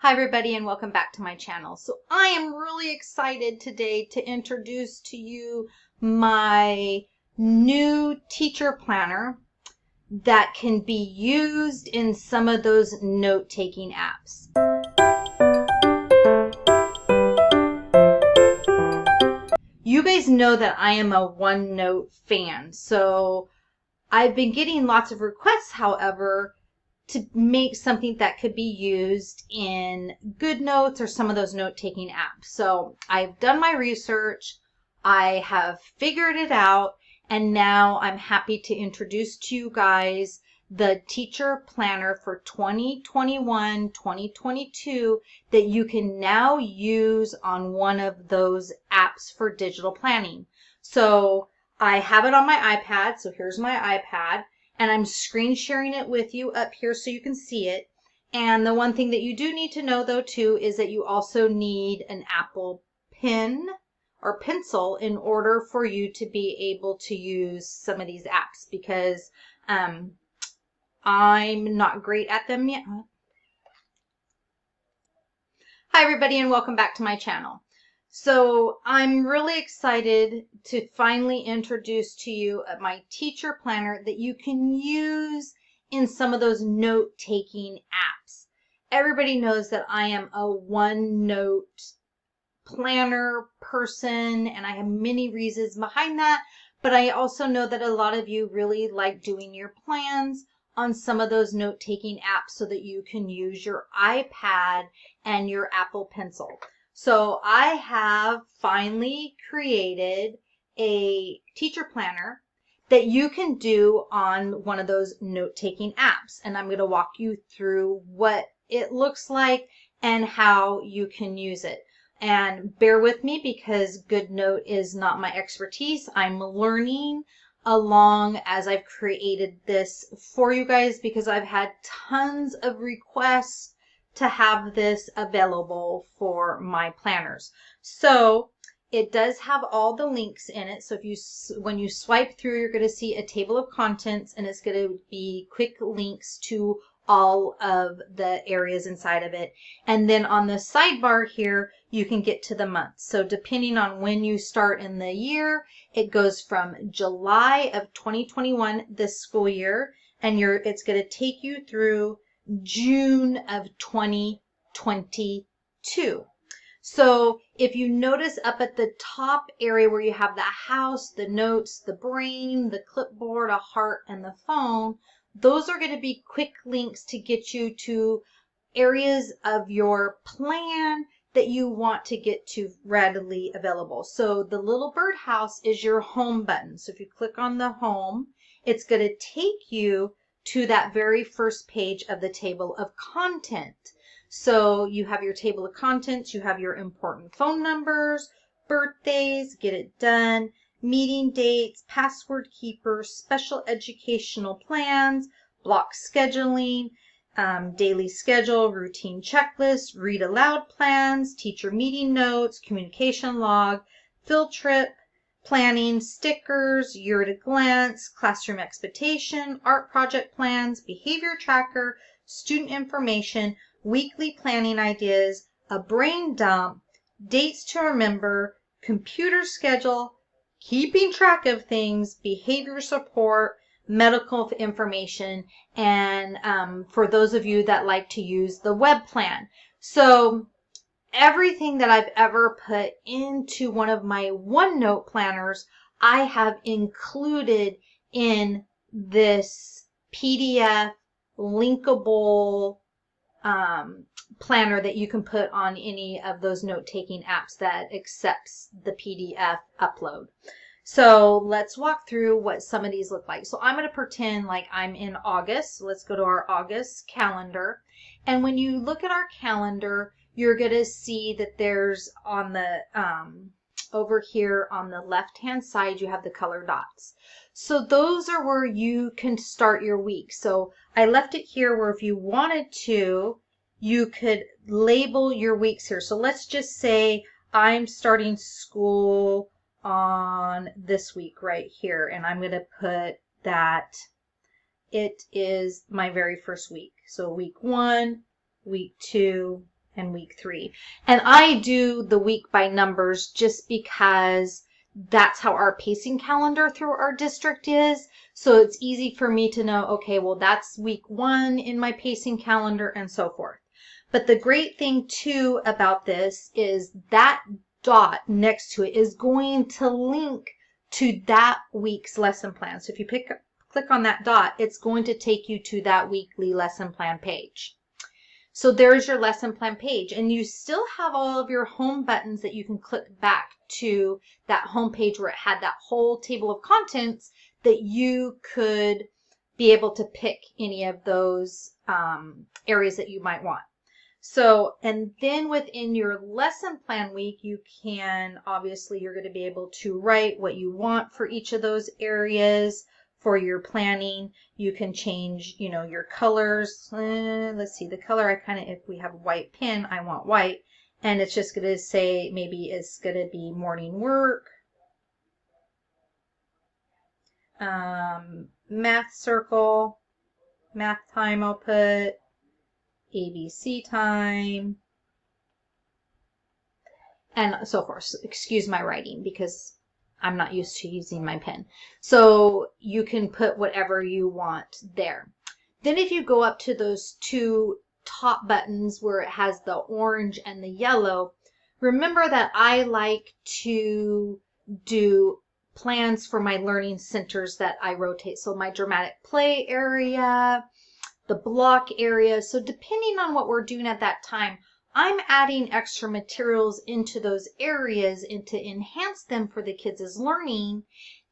Hi everybody and welcome back to my channel. So I am really excited today to introduce to you my new teacher planner that can be used in some of those note-taking apps. You guys know that I am a OneNote fan, so I've been getting lots of requests, however, to make something that could be used in Goodnotes or some of those note-taking apps. So I've done my research, I have figured it out, and now I'm happy to introduce to you guys the teacher planner for 2021-2022 that you can now use on one of those apps for digital planning. So I have it on my iPad, so here's my iPad. And I'm screen sharing it with you up here so you can see it. And the one thing that you do need to know though too is that you also need an Apple pen or pencil in order for you to be able to use some of these apps, because I'm not great at them yet. Hi everybody and welcome back to my channel. So I'm really excited to finally introduce to you my teacher planner that you can use in some of those note-taking apps. Everybody knows that I am a OneNote planner person, and I have many reasons behind that, but I also know that a lot of you really like doing your plans on some of those note-taking apps so that you can use your iPad and your Apple Pencil. So I have finally created a teacher planner that you can do on one of those note-taking apps. And I'm going to walk you through what it looks like and how you can use it. And bear with me because Goodnote is not my expertise. I'm learning along as I've created this for you guys because I've had tons of requests to have this available for my planners. So it does have all the links in it. So when you swipe through, you're going to see a table of contents, and it's going to be quick links to all of the areas inside of it. And then on the sidebar here, you can get to the months. So depending on when you start in the year, it goes from July of 2021, this school year, and it's going to take you through June of 2022. So if you notice up at the top area where you have the house, the notes, the brain, the clipboard, a heart, and the phone, those are going to be quick links to get you to areas of your plan that you want to get to readily available. So the little birdhouse is your home button. So if you click on the home, it's going to take you to that very first page of the table of content. So you have your table of contents, you have your important phone numbers, birthdays, get it done, meeting dates, password keepers, special educational plans, block scheduling, daily schedule, routine checklist, read aloud plans, teacher meeting notes, communication log, field trip, planning, stickers, year at a glance, classroom expectation, art project plans, behavior tracker, student information, weekly planning ideas, a brain dump, dates to remember, computer schedule, keeping track of things, behavior support, medical information, and for those of you that like to use the web plan. So everything that I've ever put into one of my OneNote planners, I have included in this PDF linkable planner that you can put on any of those note-taking apps that accepts the PDF upload. So let's walk through what some of these look like. So I'm going to pretend like I'm in August. So let's go to our August calendar. And when you look at our calendar, you're going to see that there's on the over here on the left-hand side, you have the color dots. So those are where you can start your week. So I left it here where if you wanted to, you could label your weeks here. So let's just say I'm starting school on this week right here, and I'm going to put that it is my very first week. So week 1, week 2, and week 3. And I do the week by numbers just because that's how our pacing calendar through our district is. So it's easy for me to know, okay, well, that's week 1 in my pacing calendar and so forth. But the great thing too about this is that dot next to it is going to link to that week's lesson plan. So if you click on that dot, it's going to take you to that weekly lesson plan page. So there's your lesson plan page, and you still have all of your home buttons that you can click back to that home page where it had that whole table of contents that you could be able to pick any of those areas that you might want. So, and then within your lesson plan week, you can, obviously, you're going to be able to write what you want for each of those areas for your planning. You can change, you know, your colors. Let's see, the color I kind of, if we have white pen, I want white. And it's just going to say, maybe it's going to be morning work, math circle, math time I'll put, ABC time, and so forth. Excuse my writing because I'm not used to using my pen. So you can put whatever you want there. Then if you go up to those 2 top buttons where it has the orange and the yellow, remember that I like to do plans for my learning centers that I rotate. So my dramatic play area, the block area. So depending on what we're doing at that time, I'm adding extra materials into those areas and to enhance them for the kids' learning.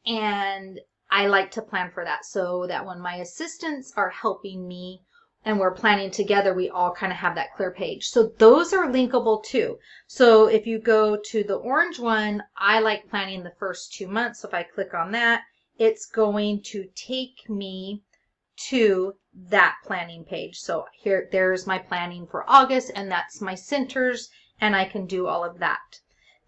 And I like to plan for that so that when my assistants are helping me and we're planning together, we all kind of have that clear page. So those are linkable too. So if you go to the orange one, I like planning the first 2 months. So if I click on that, it's going to take me to that planning page. So here, there's my planning for August, and that's my centers, and I can do all of that.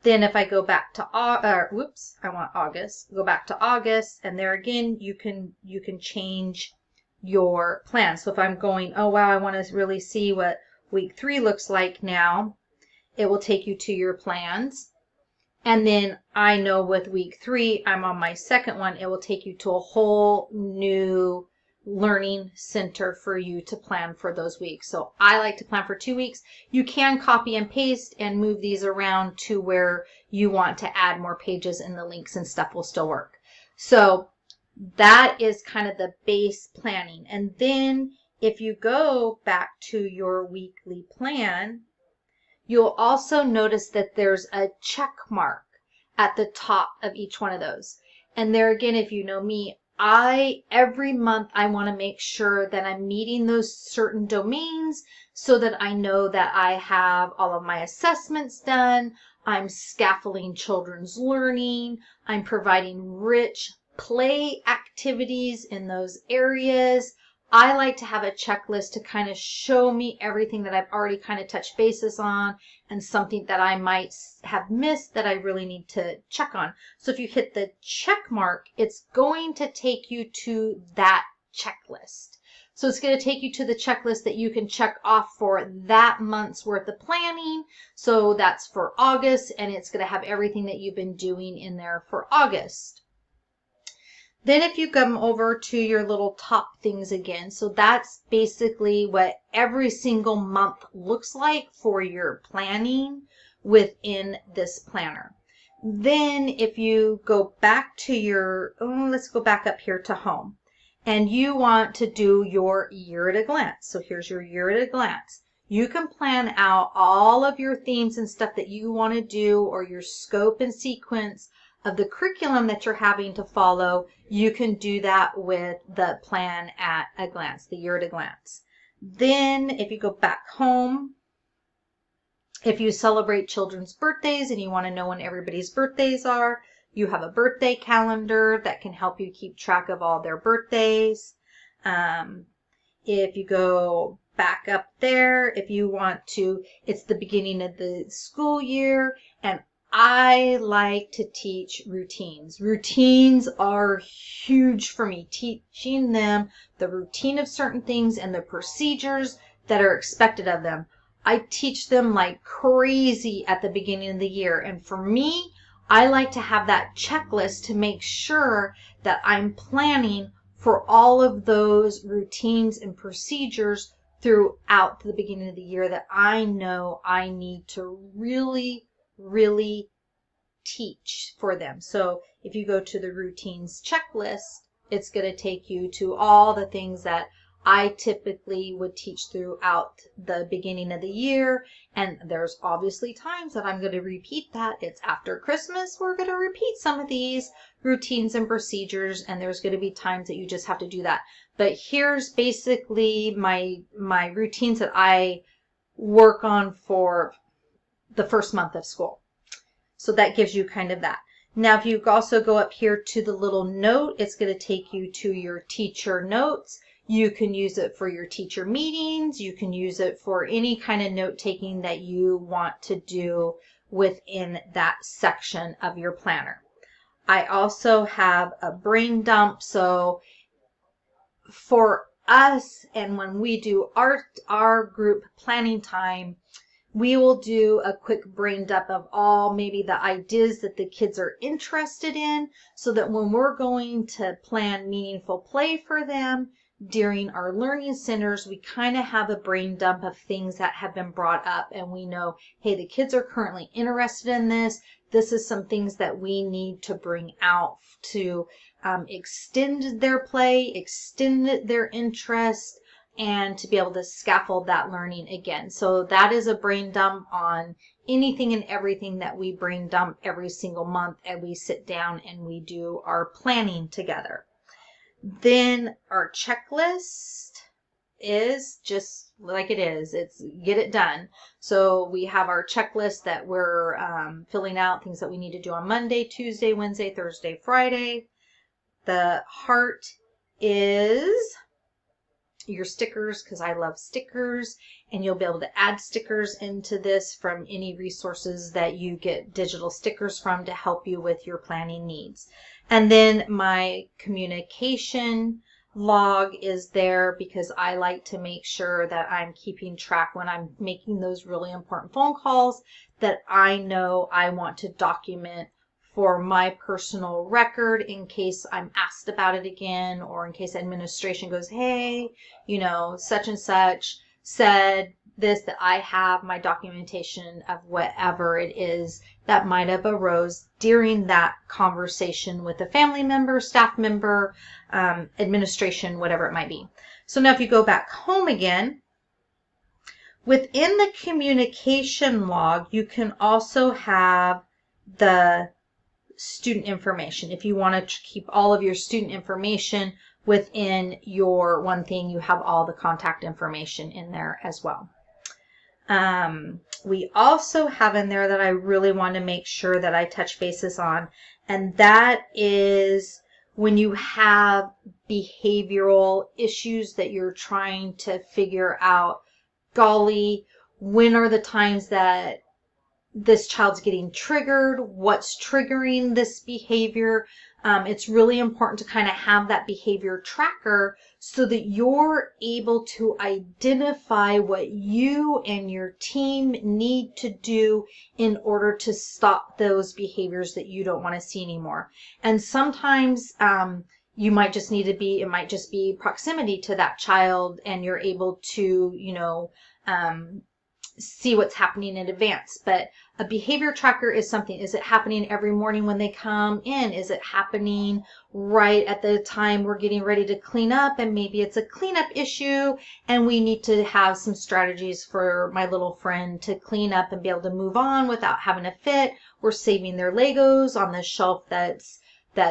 Then if I go back to, whoops, I want August, go back to August, and there again, you can change your plan. So if I'm going, oh wow, I want to really see what week 3 looks like now, it will take you to your plans. And then I know with week 3, I'm on my second one, it will take you to a whole new learning center for you to plan for those weeks. So I like to plan for 2 weeks. You can copy and paste and move these around to where you want to add more pages, and the links and stuff will still work. So that is kind of the base planning. And then if you go back to your weekly plan, you'll also notice that there's a check mark at the top of each one of those. And there again, if you know me, every month I want to make sure that I'm meeting those certain domains so that I know that I have all of my assessments done, I'm scaffolding children's learning, I'm providing rich play activities in those areas. I like to have a checklist to kind of show me everything that I've already kind of touched bases on and something that I might have missed that I really need to check on. So if you hit the check mark, it's going to take you to that checklist. So it's going to take you to the checklist that you can check off for that month's worth of planning. So that's for August, and it's going to have everything that you've been doing in there for August. Then if you come over to your little top things again, so that's basically what every single month looks like for your planning within this planner. Then if you go back to your, let's go back up here to home, and you want to do your year at a glance. So here's your year at a glance. You can plan out all of your themes and stuff that you want to do, or your scope and sequence of the curriculum that you're having to follow. You can do that with the plan at a glance, the year at a glance. Then if you go back home, if you celebrate children's birthdays and you want to know when everybody's birthdays are, you have a birthday calendar that can help you keep track of all their birthdays. If you go back up there, if you want to, it's the beginning of the school year, and I like to teach routines. Routines are huge for me, teaching them the routine of certain things and the procedures that are expected of them. I teach them like crazy at the beginning of the year. And for me, I like to have that checklist to make sure that I'm planning for all of those routines and procedures throughout the beginning of the year that I know I need to really, really teach for them. So if you go to the routines checklist, it's going to take you to all the things that I typically would teach throughout the beginning of the year. And there's obviously times that I'm going to repeat that. It's after Christmas. We're going to repeat some of these routines and procedures, and there's going to be times that you just have to do that. But here's basically my routines that I work on for the first month of school. So that gives you kind of that. Now, if you also go up here to the little note, it's going to take you to your teacher notes. You can use it for your teacher meetings. You can use it for any kind of note taking that you want to do within that section of your planner. I also have a brain dump. So for us, and when we do our group planning time, we will do a quick brain dump of all maybe the ideas that the kids are interested in, so that when we're going to plan meaningful play for them during our learning centers, we kind of have a brain dump of things that have been brought up, and we know, hey, the kids are currently interested in this. This is some things that we need to bring out to extend their play, extend their interest, and to be able to scaffold that learning again. So that is a brain dump on anything and everything that we brain dump every single month, and we sit down and we do our planning together. Then our checklist is just like it is. It's get it done. So we have our checklist that we're filling out, things that we need to do on Monday, Tuesday, Wednesday, Thursday, Friday. The heart is your stickers, because I love stickers, and you'll be able to add stickers into this from any resources that you get digital stickers from to help you with your planning needs. And then my communication log is there because I like to make sure that I'm keeping track when I'm making those really important phone calls that I know I want to document for my personal record in case I'm asked about it again, or in case administration goes, hey, you know, such and such said this, that I have my documentation of whatever it is that might have arose during that conversation with a family member, staff member, administration, whatever it might be. So now if you go back home again, within the communication log, you can also have the student information. If you want to keep all of your student information within your one thing, you have all the contact information in there as well. We also have in there that I really want to make sure that I touch bases on, and that is when you have behavioral issues that you're trying to figure out, golly, when are the times that this child's getting triggered, what's triggering this behavior. It's really important to kind of have that behavior tracker so that you're able to identify what you and your team need to do in order to stop those behaviors that you don't want to see anymore. And sometimes you might just need to be, it might just be proximity to that child, and you're able to, you know, see what's happening in advance. But a behavior tracker is something, is it happening every morning when they come in? Is it happening right at the time we're getting ready to clean up, and maybe it's a cleanup issue and we need to have some strategies for my little friend to clean up and be able to move on without having a fit? We're saving their Legos on the shelf that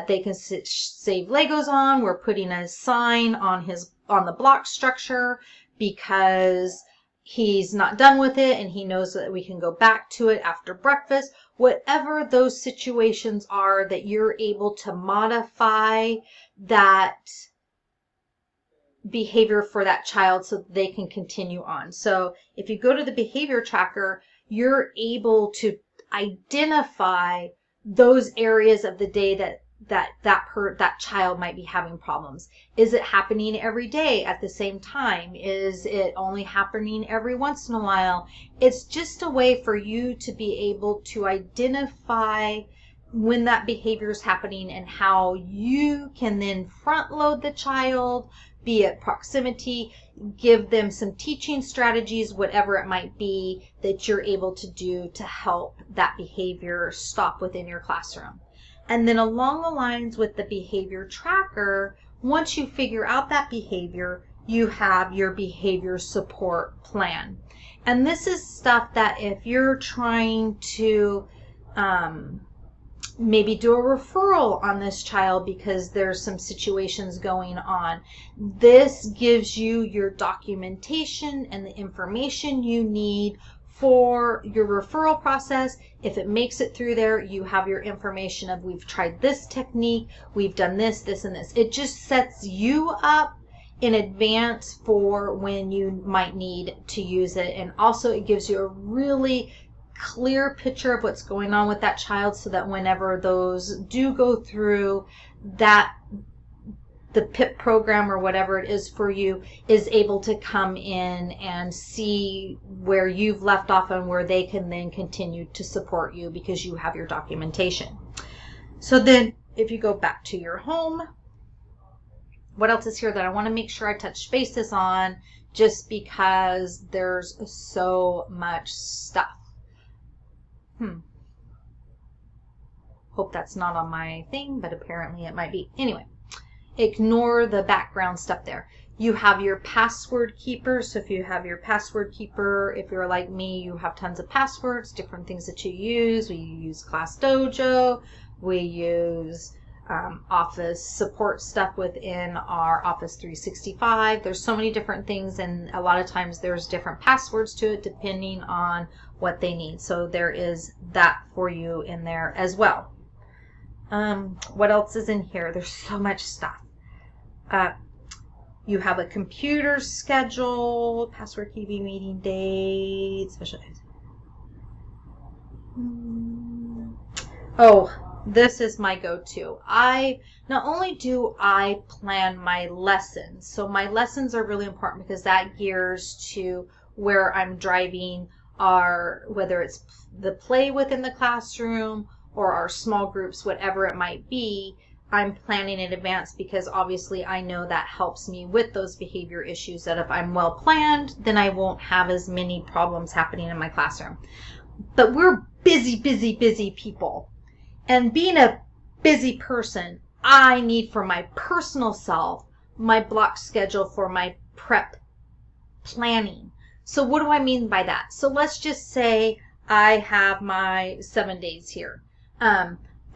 they can save Legos on. We're putting a sign on the block structure because he's not done with it and he knows that we can go back to it after breakfast. Whatever those situations are, that you're able to modify that behavior for that child so that they can continue on. So if you go to the behavior tracker, you're able to identify those areas of the day that child might be having problems. Is it happening every day at the same time? Is it only happening every once in a while? It's just a way for you to be able to identify when that behavior is happening and how you can then front load the child, be it proximity, give them some teaching strategies, whatever it might be that you're able to do to help that behavior stop within your classroom. And then along the lines with the behavior tracker, once you figure out that behavior, you have your behavior support plan. And this is stuff that if you're trying to maybe do a referral on this child because there's some situations going on, this gives you your documentation and the information you need for your referral process. If it makes it through there, you have your information of we've tried this technique, we've done this, this, and this. It just sets you up in advance for when you might need to use it. And also it gives you a really clear picture of what's going on with that child so that whenever those do go through, that the PIP program or whatever it is for you is able to come in and see where you've left off and where they can then continue to support you because you have your documentation. So then if you go back to your home, what else is here that I want to make sure I touch bases on just because there's so much stuff. Hope that's not on my thing, but apparently it might be. Anyway, ignore the background stuff there. You have your password keeper. So if you have your password keeper, if you're like me, you have tons of passwords, different things that you use. We use Class Dojo. We use Office support stuff within our Office 365. There's so many different things, and a lot of times there's different passwords to it depending on what they need. So there is that for you in there as well. What else is in here? There's so much stuff. You have a computer schedule, password key, meeting date, special. Oh, this is my go-to. Not only do I plan my lessons, so my lessons are really important because that gears to where I'm driving whether it's the play within the classroom or our small groups, whatever it might be, I'm planning in advance because obviously I know that helps me with those behavior issues, that if I'm well planned, then I won't have as many problems happening in my classroom. But we're busy people. And being a busy person, I need for my personal self, my block schedule for my prep planning. So what do I mean by that? So let's just say I have my 7 days here.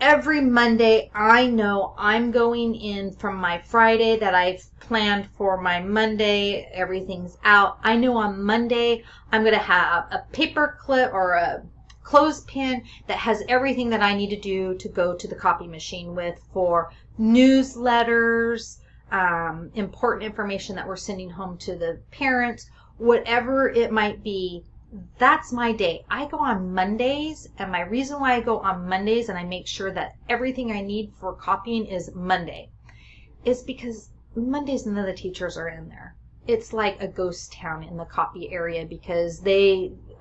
Every Monday, I know I'm going in from my Friday that I've planned for my Monday. Everything's out. I know on Monday, I'm going to have a paper clip or a clothespin that has everything that I need to do to go to the copy machine with for newsletters, important information that we're sending home to the parents, whatever it might be. That's my day. I go on Mondays, and my reason why I go on Mondays and I make sure that everything I need for copying is Monday is because Mondays none of the teachers are in there. It's like a ghost town in the copy area because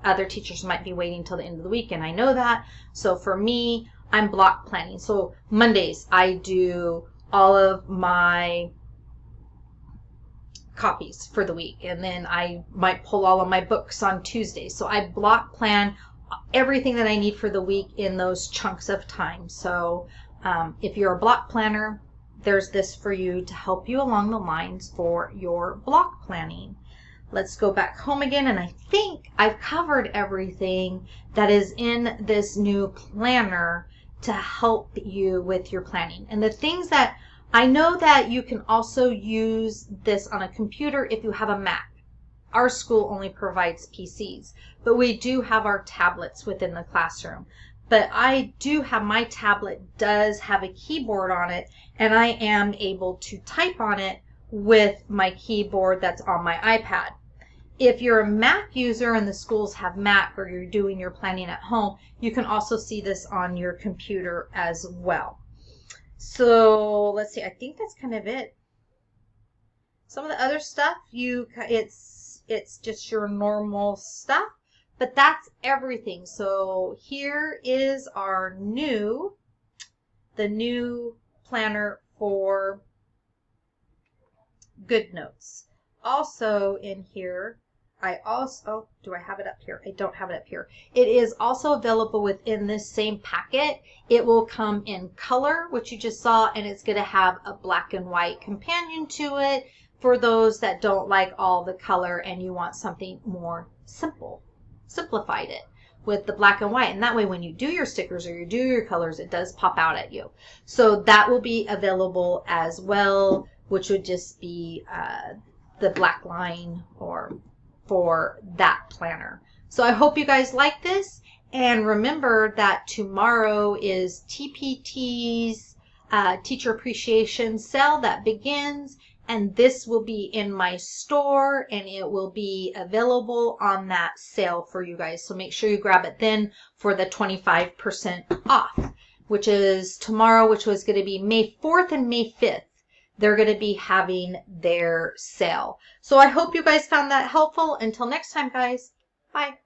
other teachers might be waiting till the end of the week, and I know that. So for me, I'm block planning. So Mondays, I do all of my copies for the week, and then I might pull all of my books on Tuesday. So I block plan everything that I need for the week in those chunks of time. So if you're a block planner, there's this for you to help you along the lines for your block planning. Let's go back home again, and I think I've covered everything that is in this new planner to help you with your planning. And the things that I know that you can also use this on a computer if you have a Mac. Our school only provides PCs, but we do have our tablets within the classroom. But I do have, my tablet does have a keyboard on it, and I am able to type on it with my keyboard that's on my iPad. If you're a Mac user and the schools have Mac or you're doing your planning at home, you can also see this on your computer as well. So let's see. I think that's kind of it. Some of the other stuff, it's just your normal stuff, but that's everything. So here is the new planner for Goodnotes. Also in here, do I have it up here? I don't have it up here. It is also available within this same packet. It will come in color, which you just saw, and it's going to have a black and white companion to it for those that don't like all the color and you want something more simplified it with the black and white. And that way when you do your stickers or you do your colors, it does pop out at you. So that will be available as well, which would just be the black line or for that planner. So I hope you guys like this, and remember that tomorrow is TPT's Teacher Appreciation Sale that begins, and this will be in my store and it will be available on that sale for you guys. So make sure you grab it then for the 25% off, which is tomorrow, which was going to be May 4th and May 5th. They're going to be having their sale. So I hope you guys found that helpful. Until next time, guys. Bye.